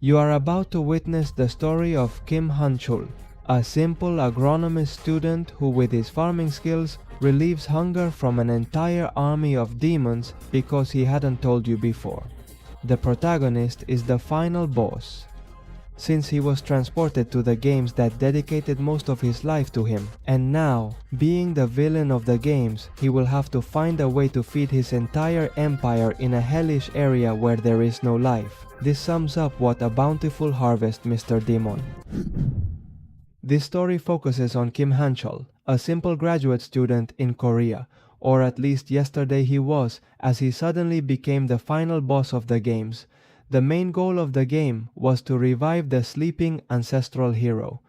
You are about to witness the story of Kim Han-chul, a simple agronomist student who with his farming skills relieves hunger from an entire army of demons because he hadn't told you before. The protagonist is the final boss, since he was transported to the games that dedicated most of his life to him, and now, being the villain of the games, he will have to find a way to feed his entire empire in a hellish area where there is no life. This sums up what a bountiful harvest, Mr. Demon. This story focuses on Kim Han-chul, a simple graduate student in Korea, or at least yesterday he was, as he suddenly became the final boss of the games. The main goal of the game was to revive the sleeping ancestral hero.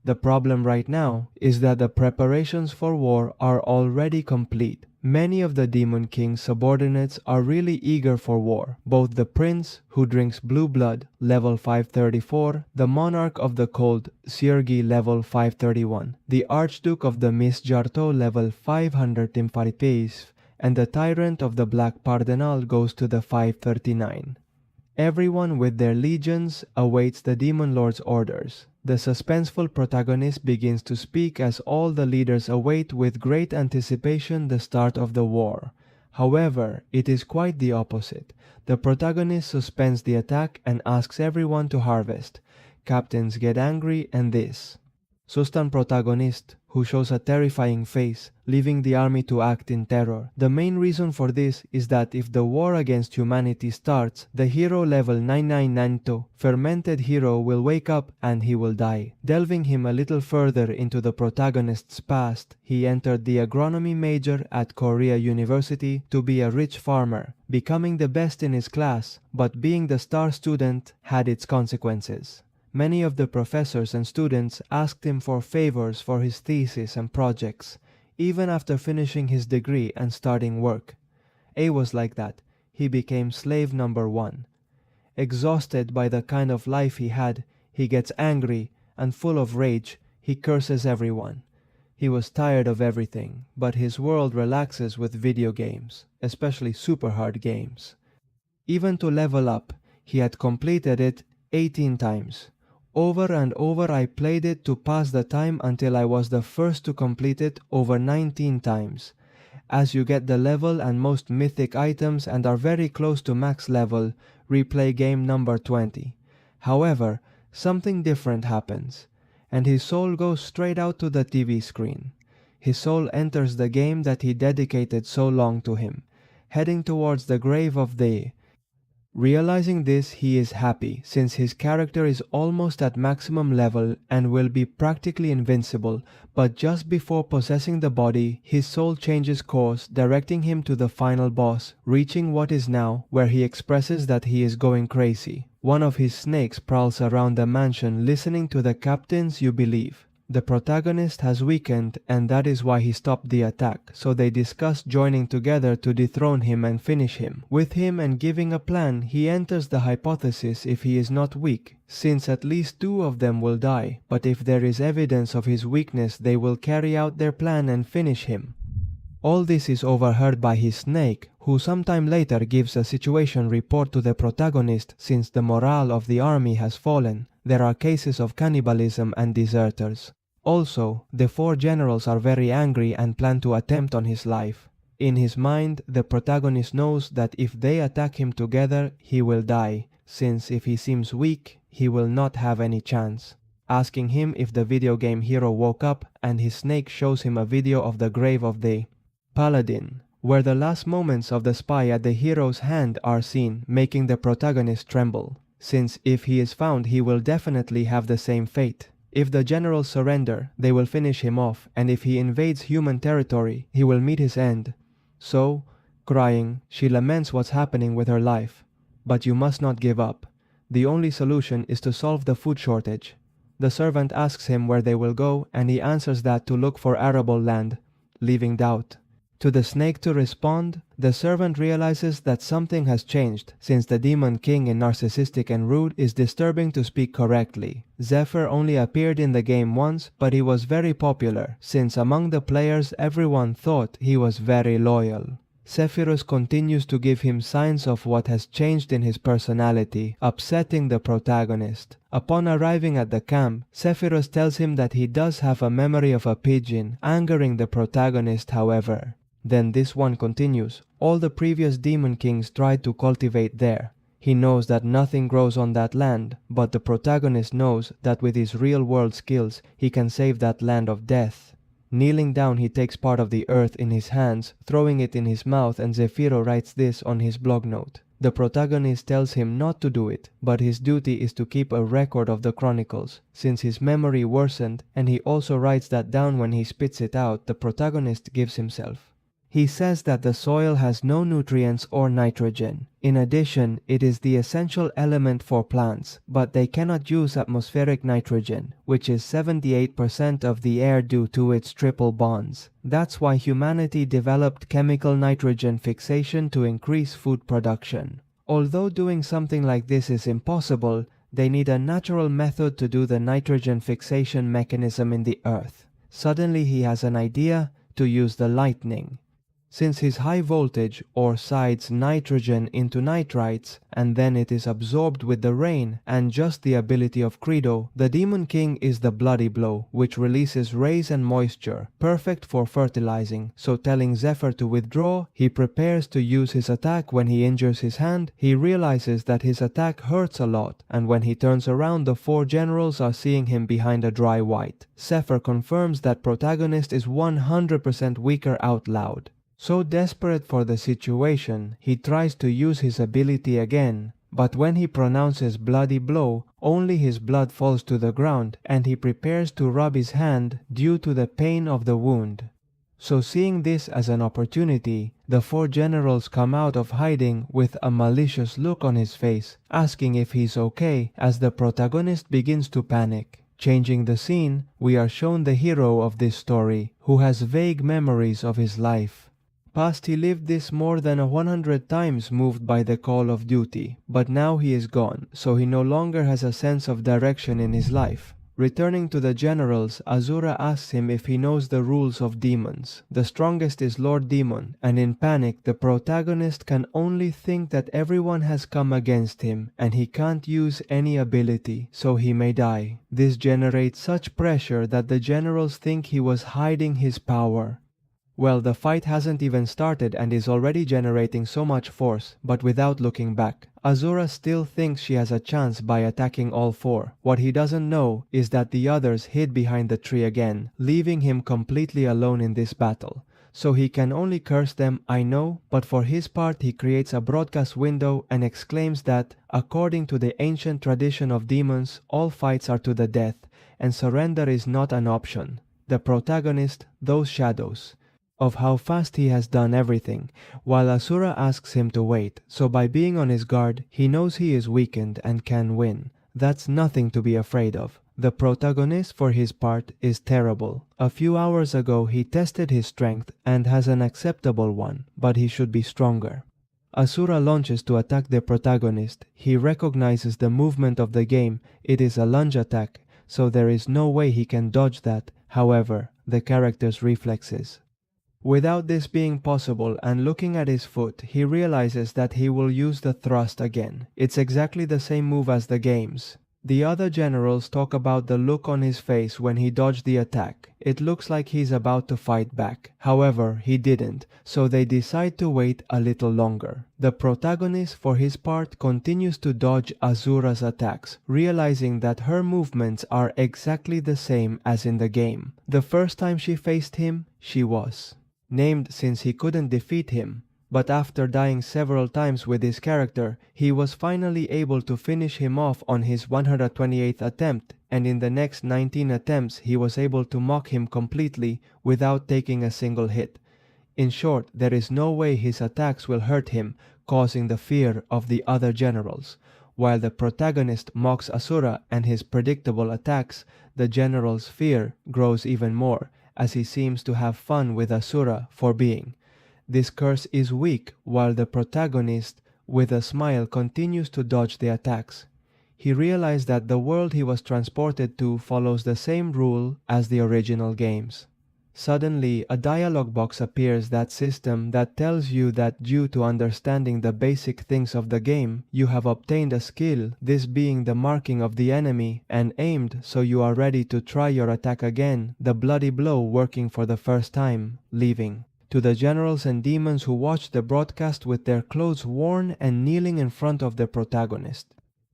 The problem right now is that the preparations for war are already complete. Many of the Demon King's subordinates are really eager for war. Both the prince, who drinks blue blood, level 534, the monarch of the cold, Siergi, level 531, the archduke of the Misjarto, level 545, and the tyrant of the Black Pardenal goes to the 539. Everyone with their legions awaits the Demon Lord's orders. The suspenseful protagonist begins to speak as all the leaders await with great anticipation the start of the war. However, it is quite the opposite. The protagonist suspends the attack and asks everyone to harvest. Captains get angry and this. Sustan protagonist, who shows a terrifying face, leaving the army to act in terror. The main reason for this is that if the war against humanity starts, the hero level 999 fermented hero will wake up and he will die. Delving him a little further into the protagonist's past, he entered the agronomy major at Korea University to be a rich farmer, becoming the best in his class, but being the star student had its consequences. Many of the professors and students asked him for favors for his thesis and projects, even after finishing his degree and starting work. A was like that. He became slave number 1. Exhausted by the kind of life he had, he gets angry and full of rage, he curses everyone. He was tired of everything, but his world relaxes with video games, especially super hard games. Even to level up, he had completed it 18 times. Over and over I played it to pass the time until I was the first to complete it over 19 times. As you get the level and most mythic items and are very close to max level, replay game number 20. However, something different happens, and his soul goes straight out to the TV screen. His soul enters the game that he dedicated so long to him, heading towards the grave of the. Realizing this, he is happy, since his character is almost at maximum level and will be practically invincible, but just before possessing the body, his soul changes course, directing him to the final boss, reaching what is now, where he expresses that he is going crazy. One of his snakes prowls around the mansion listening to the captains, you believe. The protagonist has weakened and that is why he stopped the attack, so they discuss joining together to dethrone him and finish him. With him and giving a plan, he enters the hypothesis if he is not weak, since at least 2 of them will die, but if there is evidence of his weakness they will carry out their plan and finish him. All this is overheard by his snake, who sometime later gives a situation report to the protagonist since the morale of the army has fallen. There are cases of cannibalism and deserters. Also, the 4 generals are very angry and plan to attempt on his life. In his mind, the protagonist knows that if they attack him together, he will die, since if he seems weak, he will not have any chance. Asking him if the video game hero woke up, and his snake shows him a video of the grave of the paladin, where the last moments of the spy at the hero's hand are seen, making the protagonist tremble, since if he is found he will definitely have the same fate. If the generals surrender, they will finish him off, and if he invades human territory, he will meet his end. So, crying, she laments what's happening with her life. But you must not give up. The only solution is to solve the food shortage. The servant asks him where they will go, and he answers that to look for arable land, leaving doubt. To the snake to respond, the servant realizes that something has changed, since the Demon King in Narcissistic and Rude is disturbing to speak correctly. Zephyr only appeared in the game once, but he was very popular, since among the players everyone thought he was very loyal. Sephiroth continues to give him signs of what has changed in his personality, upsetting the protagonist. Upon arriving at the camp, Sephiroth tells him that he does have a memory of a pigeon, angering the protagonist however. Then this one continues, all the previous demon kings tried to cultivate there. He knows that nothing grows on that land, but the protagonist knows that with his real-world skills, he can save that land of death. Kneeling down, he takes part of the earth in his hands, throwing it in his mouth, and Zephyro writes this on his blog note. The protagonist tells him not to do it, but his duty is to keep a record of the chronicles. Since his memory worsened, and he also writes that down when he spits it out, the protagonist gives himself. He says that the soil has no nutrients or nitrogen. In addition, it is the essential element for plants, but they cannot use atmospheric nitrogen, which is 78% of the air due to its triple bonds. That's why humanity developed chemical nitrogen fixation to increase food production. Although doing something like this is impossible, they need a natural method to do the nitrogen fixation mechanism in the earth. Suddenly he has an idea to use the lightning. Since his high voltage sides nitrogen into nitrites, and then it is absorbed with the rain and just the ability of Credo, the Demon King is the Bloody Blow, which releases rays and moisture, perfect for fertilizing. So telling Zephyr to withdraw, he prepares to use his attack. When he injures his hand, he realizes that his attack hurts a lot, and when he turns around, the 4 generals are seeing him behind a dry white. Zephyr confirms that protagonist is 100% weaker out loud. So desperate for the situation, he tries to use his ability again, but when he pronounces Bloody Blow, only his blood falls to the ground and he prepares to rub his hand due to the pain of the wound. So seeing this as an opportunity, the 4 generals come out of hiding with a malicious look on his face, asking if he's okay as the protagonist begins to panic. Changing the scene, we are shown the hero of this story, who has vague memories of his life. Past he lived this more than 100 times moved by the call of duty, but now he is gone, so he no longer has a sense of direction in his life. Returning to the generals, Azura asks him if he knows the rules of demons. The strongest is Lord Demon, and in panic the protagonist can only think that everyone has come against him, and he can't use any ability, so he may die. This generates such pressure that the generals think he was hiding his power. Well, the fight hasn't even started and is already generating so much force, but without looking back. Azura still thinks she has a chance by attacking all 4. What he doesn't know is that the others hid behind the tree again, leaving him completely alone in this battle. So he can only curse them, I know, but for his part he creates a broadcast window and exclaims that, according to the ancient tradition of demons, all fights are to the death, and surrender is not an option. The protagonist, those shadows, of how fast he has done everything, while Asura asks him to wait, so by being on his guard, he knows he is weakened and can win. That's nothing to be afraid of. The protagonist, for his part, is terrible. A few hours ago he tested his strength and has an acceptable one, but he should be stronger. Asura launches to attack the protagonist. He recognizes the movement of the game. It is a lunge attack, so there is no way he can dodge that. However, the character's reflexes. Without this being possible and looking at his foot, he realizes that he will use the thrust again. It's exactly the same move as the games. The other generals talk about the look on his face when he dodged the attack. It looks like he's about to fight back. However, he didn't, so they decide to wait a little longer. The protagonist, for his part, continues to dodge Azura's attacks, realizing that her movements are exactly the same as in the game. The first time she faced him, she was named since he couldn't defeat him, but after dying several times with his character, he was finally able to finish him off on his 128th attempt, and in the next 19 attempts he was able to mock him completely without taking a single hit. In short, there is no way his attacks will hurt him, causing the fear of the other generals. While the protagonist mocks Asura and his predictable attacks, the general's fear grows even more, as he seems to have fun with Asura for being. This curse is weak, while the protagonist, with a smile, continues to dodge the attacks. He realized that the world he was transported to follows the same rule as the original games. Suddenly, a dialog box appears that tells you that due to understanding the basic things of the game, you have obtained a skill, this being the marking of the enemy, and aimed so you are ready to try your attack again, the bloody blow working for the first time, leaving. To the generals and demons who watch the broadcast with their clothes worn and kneeling in front of the protagonist.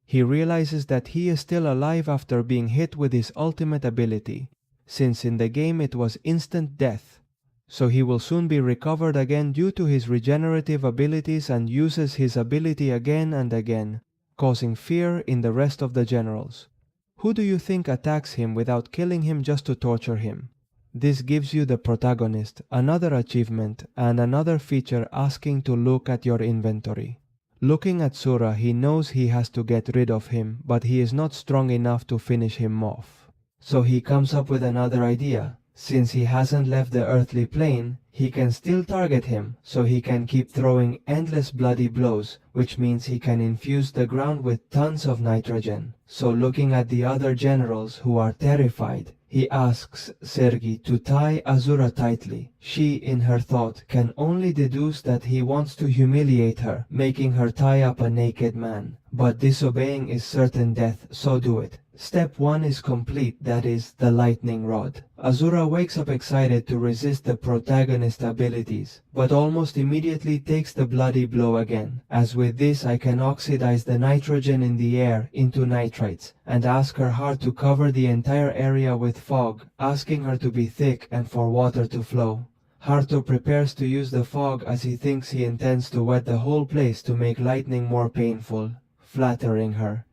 He realizes that he is still alive after being hit with his ultimate ability, since in the game it was instant death. So he will soon be recovered again due to his regenerative abilities and uses his ability again and again, causing fear in the rest of the generals. Who do you think attacks him without killing him just to torture him? This gives you the protagonist, another achievement, and another feature asking to look at your inventory. Looking at Sura, he knows he has to get rid of him, but he is not strong enough to finish him off. So he comes up with another idea. Since he hasn't left the earthly plane, he can still target him, so he can keep throwing endless bloody blows, which means he can infuse the ground with tons of nitrogen. So looking at the other generals who are terrified, he asks Sergi to tie Azura tightly. She, in her thought, can only deduce that he wants to humiliate her, making her tie up a naked man. But disobeying is certain death, so do it. Step 1 is complete, that is, the lightning rod. Azura wakes up excited to resist the protagonist's abilities, but almost immediately takes the bloody blow again. As with this, I can oxidize the nitrogen in the air into nitrites, and ask her heart to cover the entire area with fog, asking her to be thick and for water to flow. Haruto prepares to use the fog as he thinks he intends to wet the whole place to make lightning more painful, flattering her.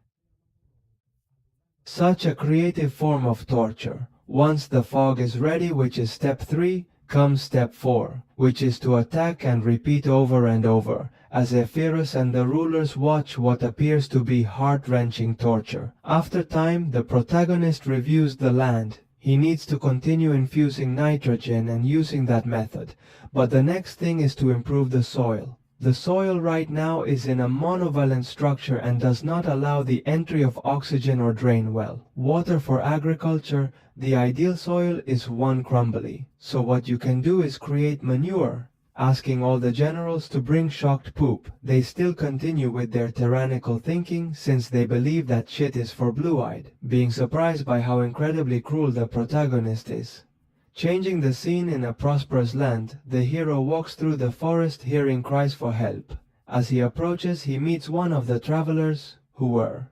Such a creative form of torture. Once the fog is ready, which is step 3, comes step 4, which is to attack and repeat over and over, as Zephyrus and the rulers watch what appears to be heart-wrenching torture. After time, the protagonist reviews the land. He needs to continue infusing nitrogen and using that method, but the next thing is to improve the soil. The soil right now is in a monovalent structure and does not allow the entry of oxygen or drain well. Water for agriculture, the ideal soil is one crumbly. So what you can do is create manure. Asking all the generals to bring shocked poop, they still continue with their tyrannical thinking since they believe that shit is for blue-eyed, being surprised by how incredibly cruel the protagonist is. Changing the scene in a prosperous land, the hero walks through the forest hearing cries for help. As he approaches, he meets one of the travelers, who were.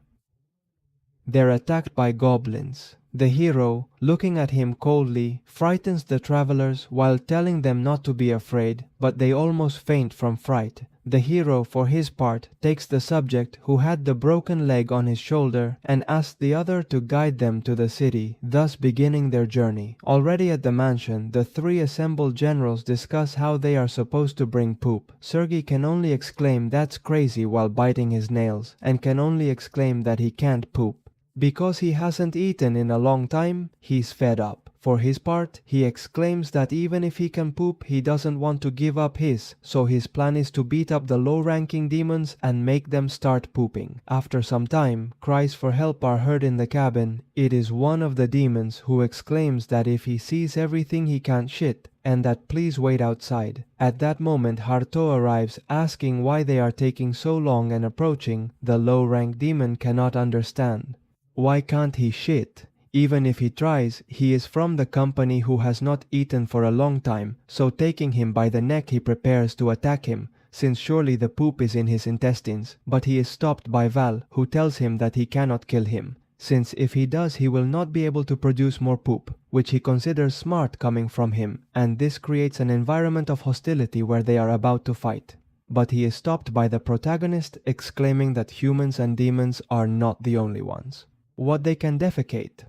They're attacked by goblins. The hero, looking at him coldly, frightens the travelers while telling them not to be afraid, but they almost faint from fright. The hero, for his part, takes the subject who had the broken leg on his shoulder and asks the other to guide them to the city, thus beginning their journey. Already at the mansion, the 3 assembled generals discuss how they are supposed to bring poop. Sergei can only exclaim that's crazy while biting his nails, and can only exclaim that he can't poop. Because he hasn't eaten in a long time, he's fed up. For his part, he exclaims that even if he can poop, he doesn't want to give up his, so his plan is to beat up the low-ranking demons and make them start pooping. After some time, cries for help are heard in the cabin. It is one of the demons who exclaims that if he sees everything he can't shit, and that please wait outside. At that moment, Haruto arrives asking why they are taking so long, and approaching, the low-ranked demon cannot understand. Why can't he shit? Even if he tries, he is from the company who has not eaten for a long time, so taking him by the neck he prepares to attack him, since surely the poop is in his intestines. But he is stopped by Val, who tells him that he cannot kill him, since if he does he will not be able to produce more poop, which he considers smart coming from him, and this creates an environment of hostility where they are about to fight. But he is stopped by the protagonist, exclaiming that humans and demons are not the only ones. What they can defecate.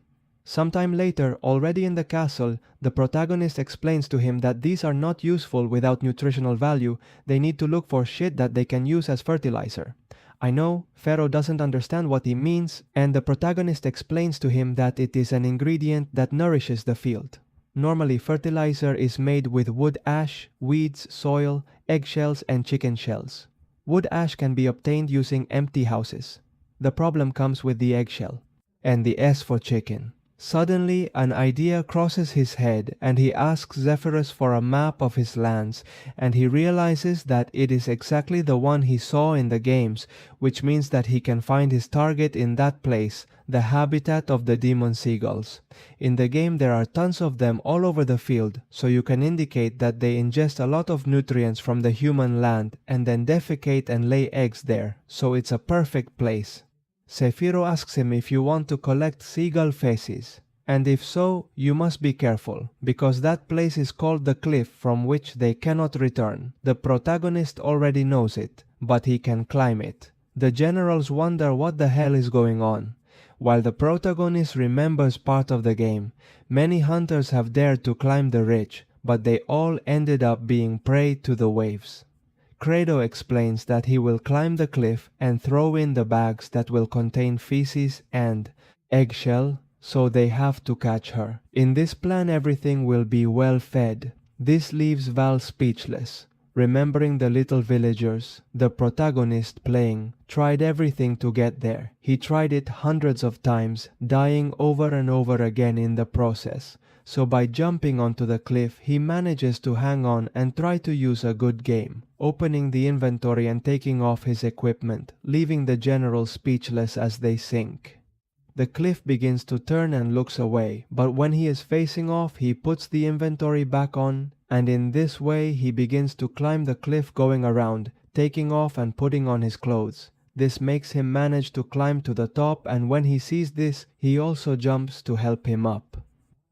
Sometime later, already in the castle, the protagonist explains to him that these are not useful without nutritional value. They need to look for shit that they can use as fertilizer. I know, Pharaoh doesn't understand what he means, and the protagonist explains to him that it is an ingredient that nourishes the field. Normally, fertilizer is made with wood ash, weeds, soil, eggshells, and chicken shells. Wood ash can be obtained using empty houses. The problem comes with the eggshell, and the S for chicken. Suddenly, an idea crosses his head and he asks Zephyrus for a map of his lands, and he realizes that it is exactly the one he saw in the games, which means that he can find his target in that place, the habitat of the demon seagulls. In the game there are tons of them all over the field, so you can indicate that they ingest a lot of nutrients from the human land and then defecate and lay eggs there, so it's a perfect place. Sephiro asks him if you want to collect seagull feces, and if so, you must be careful, because that place is called the cliff from which they cannot return. The protagonist already knows it, but he can climb it. The generals wonder what the hell is going on. While the protagonist remembers part of the game, many hunters have dared to climb the ridge, but they all ended up being prey to the waves. Credo explains that he will climb the cliff and throw in the bags that will contain feces and eggshell, so they have to catch her. In this plan everything will be well fed. This leaves Val speechless, remembering the little villagers. The protagonist playing tried everything to get there. He tried it hundreds of times, dying over and over again in the process. So by jumping onto the cliff, he manages to hang on and try to use a good game, opening the inventory and taking off his equipment, leaving the general speechless as they sink. The cliff begins to turn and looks away, but when he is facing off, he puts the inventory back on, and in this way he begins to climb the cliff going around, taking off and putting on his clothes. This makes him manage to climb to the top, and when he sees this, he also jumps to help him up.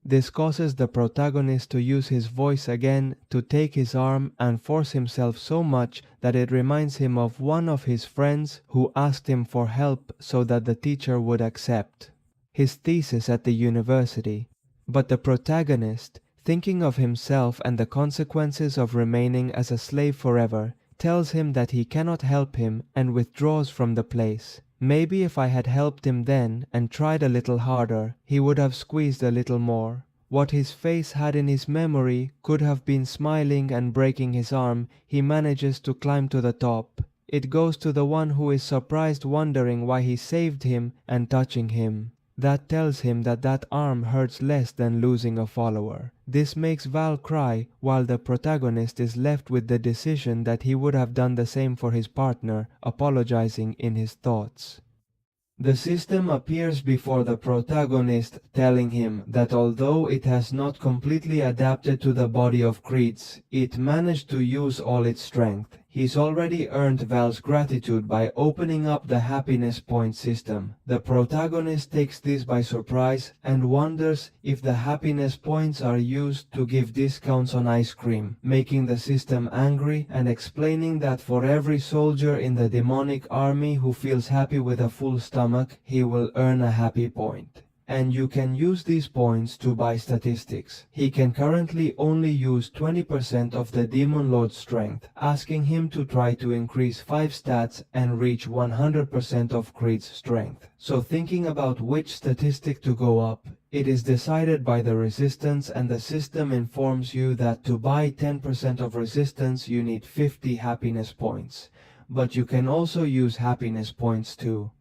This causes the protagonist to use his voice again to take his arm and force himself so much that it reminds him of one of his friends who asked him for help so that the teacher would accept his thesis at the university. But the protagonist, thinking of himself and the consequences of remaining as a slave forever, tells him that he cannot help him and withdraws from the place. Maybe if I had helped him then and tried a little harder, he would have squeezed a little more. What his face had in his memory could have been smiling and breaking his arm. He manages to climb to the top. It goes to the one who is surprised, wondering why he saved him and touching him. That tells him that that arm hurts less than losing a follower. This makes Val cry, while the protagonist is left with the decision that he would have done the same for his partner, apologizing in his thoughts. The system appears before the protagonist, telling him that although it has not completely adapted to the body of Creeds, it managed to use all its strength. He's already earned Val's gratitude by opening up the happiness point system. The protagonist takes this by surprise and wonders if the happiness points are used to give discounts on ice cream, making the system angry and explaining that for every soldier in the demonic army who feels happy with a full stomach, he will earn a happy point. And you can use these points to buy statistics. He can currently only use 20% of the Demon Lord's strength, asking him to try to increase 5 stats and reach 100% of Creed's strength. So thinking about which statistic to go up, it is decided by the resistance, and the system informs you that to buy 10% of resistance you need 50 happiness points. But you can also use happiness points too.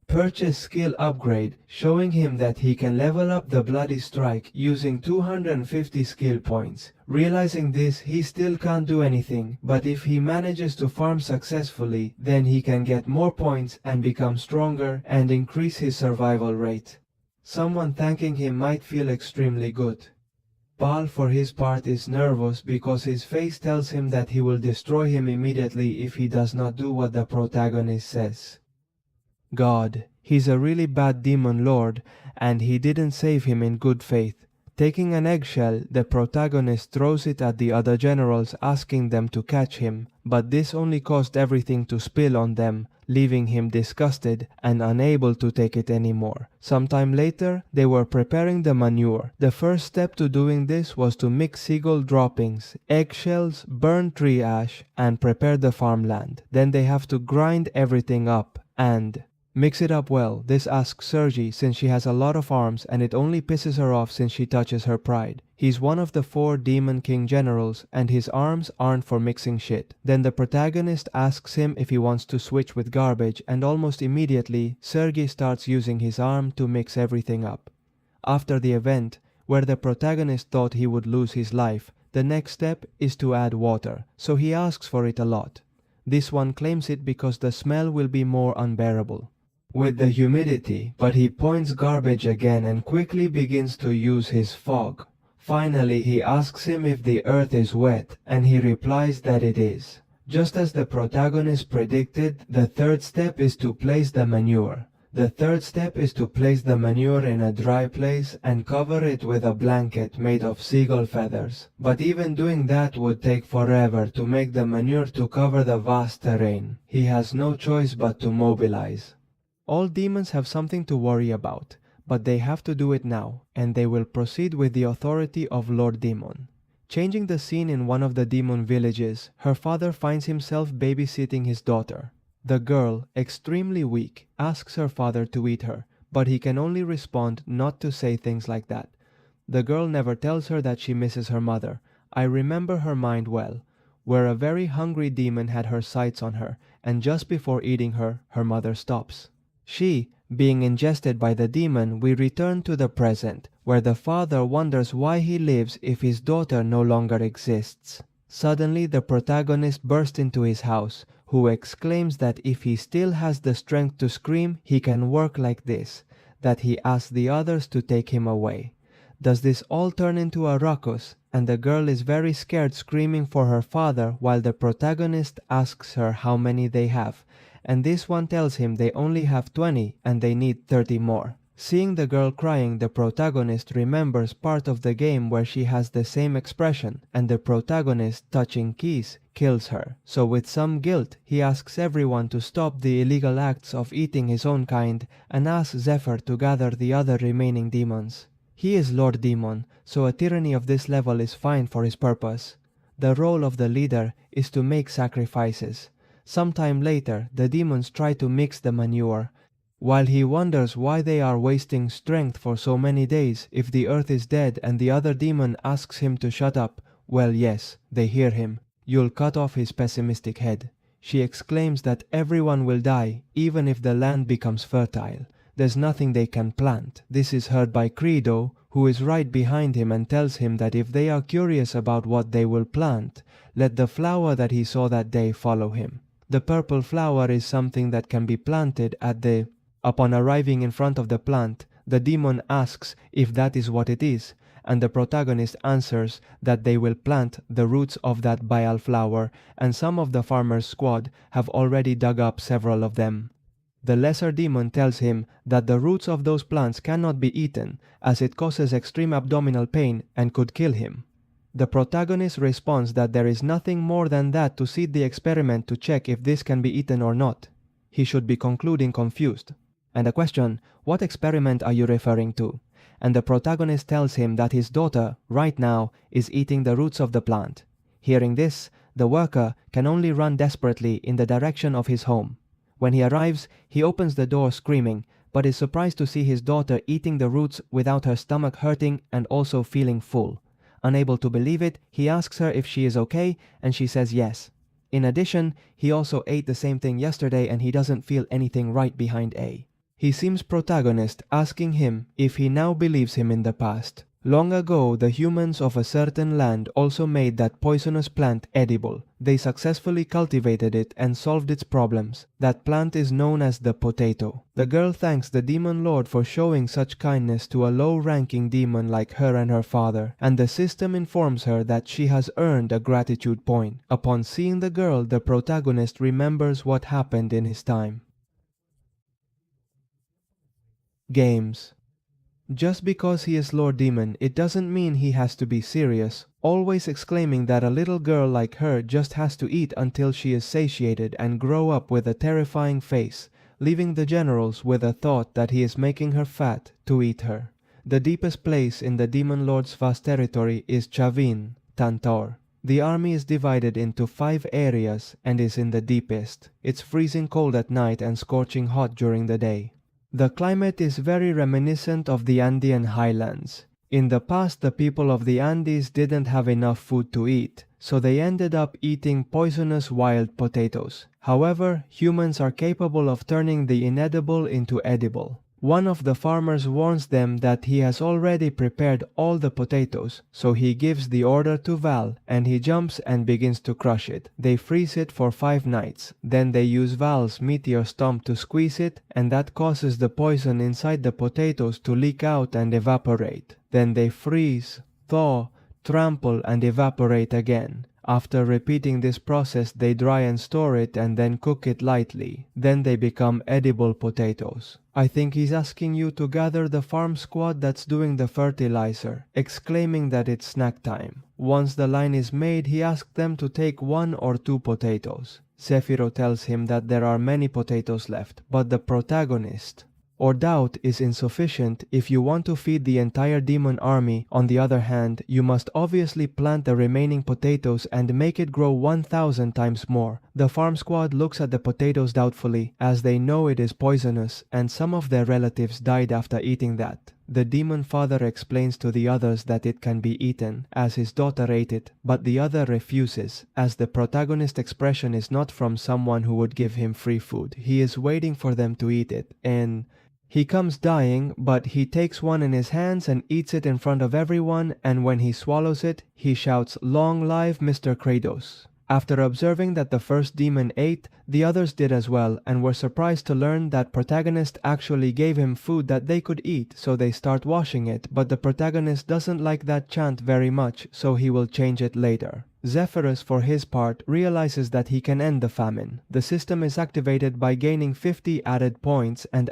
Purchase skill upgrade, showing him that he can level up the Bloody Strike using 250 skill points. Realizing this, he still can't do anything, but if he manages to farm successfully, then he can get more points and become stronger and increase his survival rate. Someone thanking him might feel extremely good. Bal for his part is nervous because his face tells him that he will destroy him immediately if he does not do what the protagonist says. God, he's a really bad demon lord, and he didn't save him in good faith. Taking an eggshell, the protagonist throws it at the other generals, asking them to catch him, but this only caused everything to spill on them, leaving him disgusted and unable to take it anymore. Sometime later, they were preparing the manure. The first step to doing this was to mix seagull droppings, eggshells, burn tree ash, and prepare the farmland. Then they have to grind everything up and mix it up well. This asks Sergi since she has a lot of arms, and it only pisses her off since she touches her pride. He's one of the 4 Demon King generals, and his arms aren't for mixing shit. Then the protagonist asks him if he wants to switch with garbage, and almost immediately Sergi starts using his arm to mix everything up. After the event, where the protagonist thought he would lose his life, the next step is to add water, so he asks for it a lot. This one claims it because the smell will be more unbearable with the humidity, but he points garbage again and quickly begins to use his fog. Finally, he asks him if the earth is wet, and he replies that it is. Just as the protagonist predicted, the third step is to place the manure. The third step is to place the manure in a dry place and cover it with a blanket made of seagull feathers. But even doing that would take forever to make the manure to cover the vast terrain. He has no choice but to mobilize. All demons have something to worry about, but they have to do it now, and they will proceed with the authority of Lord Demon. Changing the scene in one of the demon villages, her father finds himself babysitting his daughter. The girl, extremely weak, asks her father to eat her, but he can only respond not to say things like that. The girl never tells her that she misses her mother. I remember her mind well, where a very hungry demon had her sights on her, and just before eating her, her mother stops. She, being ingested by the demon, we return to the present, where the father wonders why he lives if his daughter no longer exists. Suddenly, the protagonist bursts into his house, who exclaims that if he still has the strength to scream, he can work like this, that he asks the others to take him away. Does this all turn into a ruckus, and the girl is very scared, screaming for her father, while the protagonist asks her how many they have, and this one tells him they only have 20 and they need 30 more. Seeing the girl crying, the protagonist remembers part of the game where she has the same expression, and the protagonist, touching keys, kills her. So with some guilt, he asks everyone to stop the illegal acts of eating his own kind and asks Zephyr to gather the other remaining demons. He is Lord Demon, so a tyranny of this level is fine for his purpose. The role of the leader is to make sacrifices. Sometime later, the demons try to mix the manure. While he wonders why they are wasting strength for so many days if the earth is dead, and the other demon asks him to shut up, well, yes, they hear him. You'll cut off his pessimistic head. She exclaims that everyone will die, even if the land becomes fertile. There's nothing they can plant. This is heard by Credo, who is right behind him and tells him that if they are curious about what they will plant, let the flower that he saw that day follow him. The purple flower is something that can be planted at the... Upon arriving in front of the plant, the demon asks if that is what it is, and the protagonist answers that they will plant the roots of that bile flower, and some of the farmer's squad have already dug up several of them. The lesser demon tells him that the roots of those plants cannot be eaten, as it causes extreme abdominal pain and could kill him. The protagonist responds that there is nothing more than that to see the experiment to check if this can be eaten or not. He should be concluding confused. And the question, what experiment are you referring to? And the protagonist tells him that his daughter, right now, is eating the roots of the plant. Hearing this, the worker can only run desperately in the direction of his home. When he arrives, he opens the door screaming, but is surprised to see his daughter eating the roots without her stomach hurting and also feeling full. Unable to believe it, he asks her if she is okay, and she says yes. In addition, he also ate the same thing yesterday and he doesn't feel anything right behind A. He seems protagonist asking him if he now believes him in the past. Long ago, the humans of a certain land also made that poisonous plant edible. They successfully cultivated it and solved its problems. That plant is known as the potato. The girl thanks the demon lord for showing such kindness to a low-ranking demon like her and her father, and the system informs her that she has earned a gratitude point. Upon seeing the girl, the protagonist remembers what happened in his time. Games. Just because he is Lord Demon, it doesn't mean he has to be serious, always exclaiming that a little girl like her just has to eat until she is satiated and grow up with a terrifying face, leaving the generals with a thought that he is making her fat to eat her. The deepest place in the Demon Lord's vast territory is Chavin, Tantor. The army is divided into 5 areas and is in the deepest. It's freezing cold at night and scorching hot during the day. The climate is very reminiscent of the Andean highlands. In the past, the people of the Andes didn't have enough food to eat, so they ended up eating poisonous wild potatoes. However, humans are capable of turning the inedible into edible. One of the farmers warns them that he has already prepared all the potatoes, so he gives the order to Val, and he jumps and begins to crush it. They freeze it for 5 nights. Then they use Val's meteor stomp to squeeze it, and that causes the poison inside the potatoes to leak out and evaporate. Then they freeze, thaw, trample, and evaporate again. After repeating this process, they dry and store it and then cook it lightly. Then they become edible potatoes. I think he's asking you to gather the farm squad that's doing the fertilizer, exclaiming that it's snack time. Once the line is made, he asks them to take 1 or 2 potatoes. Zephyro tells him that there are many potatoes left, but the protagonist or doubt is insufficient if you want to feed the entire demon army. On the other hand, you must obviously plant the remaining potatoes and make it grow 1,000 times more. The farm squad looks at the potatoes doubtfully, as they know it is poisonous, and some of their relatives died after eating that. The demon father explains to the others that it can be eaten, as his daughter ate it, but the other refuses, as the protagonist's expression is not from someone who would give him free food. He is waiting for them to eat it, and he comes dying, but he takes one in his hands and eats it in front of everyone, and when he swallows it, he shouts, "Long live Mr. Kratos." After observing that the first demon ate, the others did as well, and were surprised to learn that protagonist actually gave him food that they could eat, so they start washing it, but the protagonist doesn't like that chant very much, so he will change it later. Zephyrus, for his part, realizes that he can end the famine. The system is activated by gaining 50 added points, and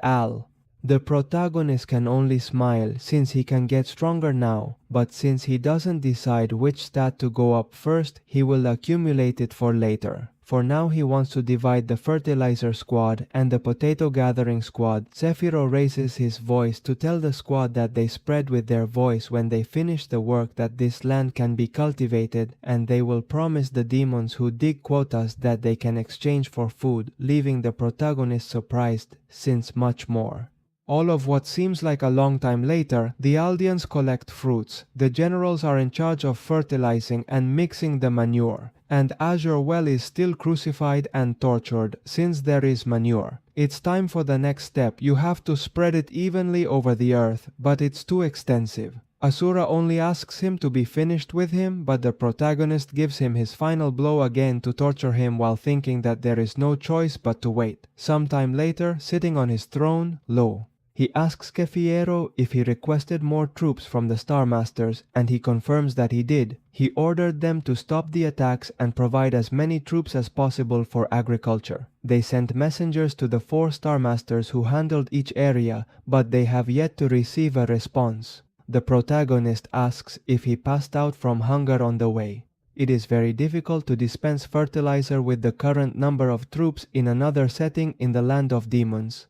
the protagonist can only smile since he can get stronger now, but since he doesn't decide which stat to go up first, he will accumulate it for later. For now he wants to divide the fertilizer squad and the potato gathering squad. Zephyro raises his voice to tell the squad that they spread with their voice when they finish the work that this land can be cultivated, and they will promise the demons who dig quotas that they can exchange for food, leaving the protagonist surprised since much more. All of what seems like a long time later, the Aldeans collect fruits. The generals are in charge of fertilizing and mixing the manure, and Azure Well is still crucified and tortured since there is manure. It's time for the next step. You have to spread it evenly over the earth, but it's too extensive. Asura only asks him to be finished with him, but the protagonist gives him his final blow again to torture him while thinking that there is no choice but to wait. Sometime later, sitting on his throne, he asks Kefiero if he requested more troops from the Star Masters, and he confirms that he did. He ordered them to stop the attacks and provide as many troops as possible for agriculture. They sent messengers to the 4 Star Masters who handled each area, but they have yet to receive a response. The protagonist asks if he passed out from hunger on the way. It is very difficult to dispense fertilizer with the current number of troops in another setting in the land of demons.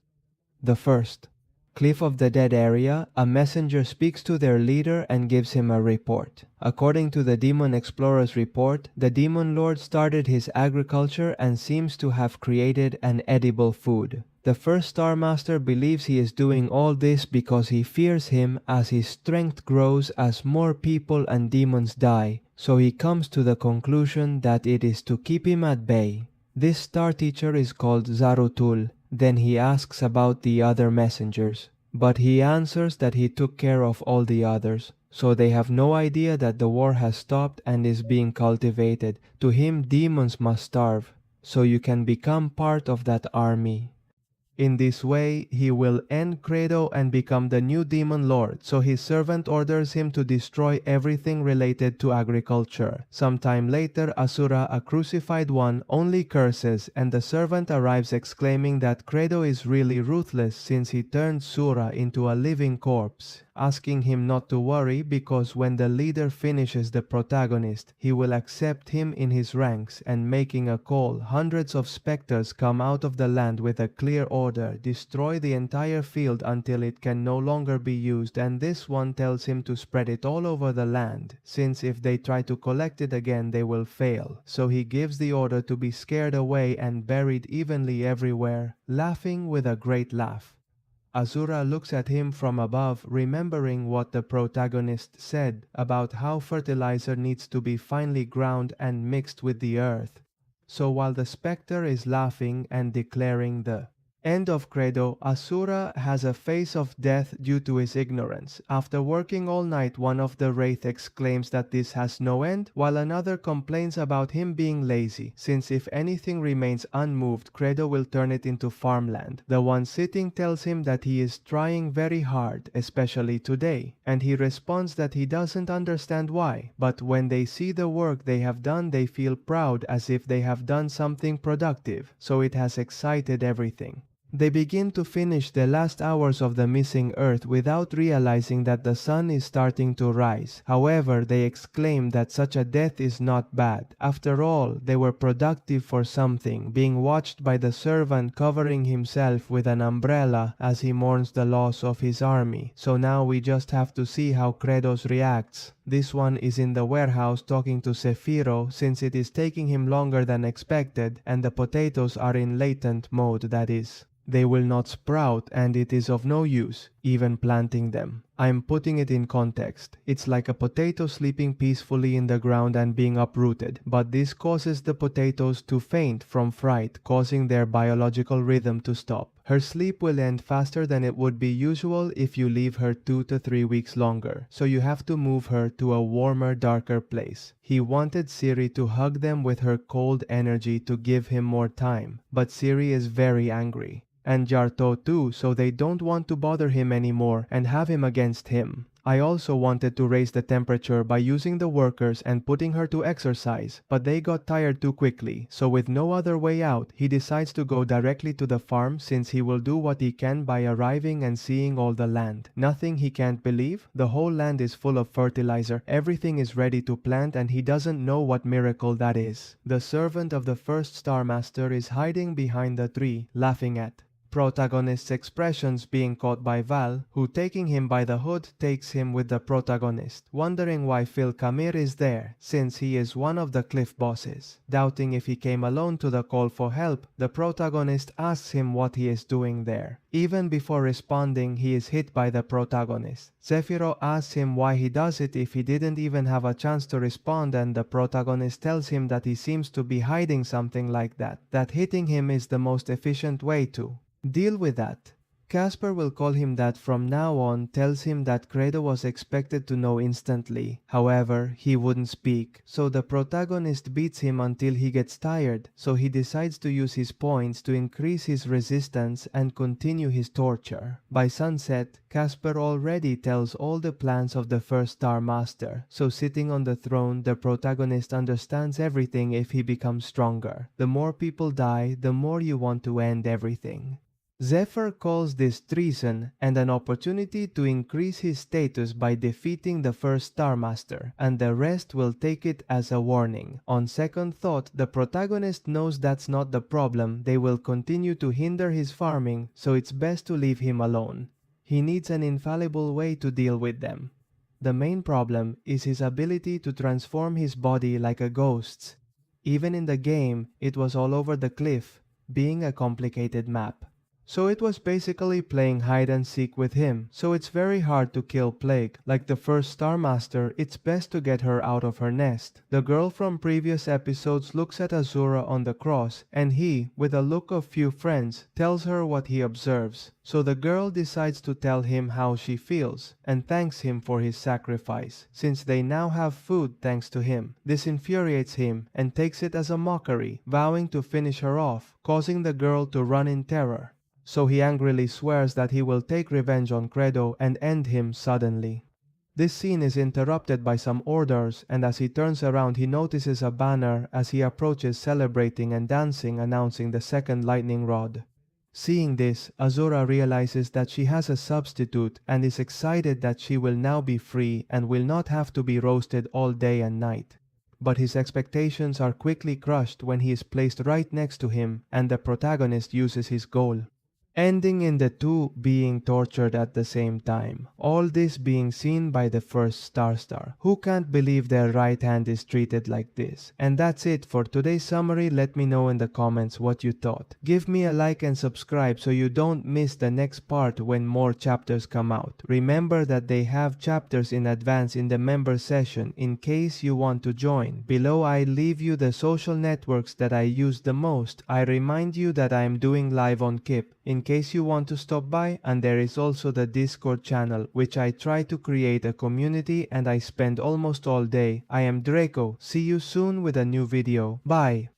The first Cliff of the Dead area, a messenger speaks to their leader and gives him a report. According to the Demon Explorer's report, the Demon Lord started his agriculture and seems to have created an edible food. The first Star Master believes he is doing all this because he fears him as his strength grows as more people and demons die, so he comes to the conclusion that it is to keep him at bay. This Star Teacher is called Zarutul. Then he asks about the other messengers, but he answers that he took care of all the others, so they have no idea that the war has stopped and is being cultivated. To him, demons must starve, so you can become part of that army. In this way, he will end Credo and become the new Demon Lord, so his servant orders him to destroy everything related to agriculture. Sometime later, Asura, a crucified one, only curses, and the servant arrives exclaiming that Credo is really ruthless since he turned Sura into a living corpse, asking him not to worry because when the leader finishes the protagonist, he will accept him in his ranks, and making a call, hundreds of specters come out of the land with a clear order, destroy the entire field until it can no longer be used, and this one tells him to spread it all over the land, since if they try to collect it again they will fail. So he gives the order to be scared away and buried evenly everywhere, laughing with a great laugh. Azura looks at him from above, remembering what the protagonist said about how fertilizer needs to be finely ground and mixed with the earth. So while the spectre is laughing and declaring the End of credo. Asura has a face of death due to his ignorance. After working all night, one of the wraith exclaims that this has no end, while another complains about him being lazy, since if anything remains unmoved, credo will turn it into farmland. The one sitting tells him that he is trying very hard, especially today, and he responds that he doesn't understand why, but when they see the work they have done they feel proud as if they have done something productive, so it has excited everything. They begin to finish the last hours of the missing Earth without realizing that the sun is starting to rise. However, they exclaim that such a death is not bad. After all, they were productive for something, being watched by the servant covering himself with an umbrella as he mourns the loss of his army. So now we just have to see how Kratos reacts. This one is in the warehouse talking to Sephiroth since it is taking him longer than expected and the potatoes are in latent mode, that is. They will not sprout and it is of no use, even planting them. I am putting it in context. It's like a potato sleeping peacefully in the ground and being uprooted, but this causes the potatoes to faint from fright, causing their biological rhythm to stop. Her sleep will end faster than it would be usual if you leave her 2 to 3 weeks longer, so you have to move her to a warmer, darker place. He wanted Siri to hug them with her cold energy to give him more time, but Siri is very angry. And Jarto too, so they don't want to bother him anymore and have him against him. I also wanted to raise the temperature by using the workers and putting her to exercise, but they got tired too quickly, so with no other way out, he decides to go directly to the farm since he will do what he can by arriving and seeing all the land. Nothing he can't believe? The whole land is full of fertilizer, everything is ready to plant and he doesn't know what miracle that is. The servant of the first Star Master is hiding behind the tree, laughing at protagonist's expressions being caught by Val, who taking him by the hood takes him with the protagonist, wondering why Phil Kamir is there, since he is one of the cliff bosses. Doubting if he came alone to the call for help, the protagonist asks him what he is doing there. Even before responding, he is hit by the protagonist. Sephiroth asks him why he does it if he didn't even have a chance to respond, and the protagonist tells him that he seems to be hiding something like that hitting him is the most efficient way to deal with that. Casper will call him that from now on, tells him that Credo was expected to know instantly. However, he wouldn't speak, so the protagonist beats him until he gets tired, so he decides to use his points to increase his resistance and continue his torture. By sunset, Casper already tells all the plans of the first Star Master, so sitting on the throne, the protagonist understands everything if he becomes stronger. The more people die, the more you want to end everything. Zephyr calls this treason and an opportunity to increase his status by defeating the first Star Master, and the rest will take it as a warning. On second thought, the protagonist knows that's not the problem, they will continue to hinder his farming, so it's best to leave him alone. He needs an infallible way to deal with them. The main problem is his ability to transform his body like a ghost's. Even in the game, it was all over the cliff, being a complicated map. So it was basically playing hide and seek with him, so it's very hard to kill Plague. Like the first Star Master, it's best to get her out of her nest. The girl from previous episodes looks at Azura on the cross, and he, with a look of few friends, tells her what he observes. So the girl decides to tell him how she feels, and thanks him for his sacrifice, since they now have food thanks to him. This infuriates him, and takes it as a mockery, vowing to finish her off, causing the girl to run in terror. So he angrily swears that he will take revenge on Credo and end him suddenly. This scene is interrupted by some orders, and as he turns around he notices a banner as he approaches, celebrating and dancing, announcing the second lightning rod. Seeing this, Azura realizes that she has a substitute and is excited that she will now be free and will not have to be roasted all day and night. But his expectations are quickly crushed when he is placed right next to him and the protagonist uses his goal. ending in the two being tortured at the same time. All this being seen by the first Star, who can't believe their right hand is treated like this. And that's it for today's summary. Let me know in the comments what you thought. Give me a like and subscribe so you don't miss the next part when more chapters come out. Remember that they have chapters in advance in the member session in case you want to join. Below I leave you the social networks that I use the most. I remind you that I am doing live on Kip in case you want to stop by, and there is also the Discord channel which I try to create a community and I spend almost all day. I am Draco. See you soon with a new video. Bye.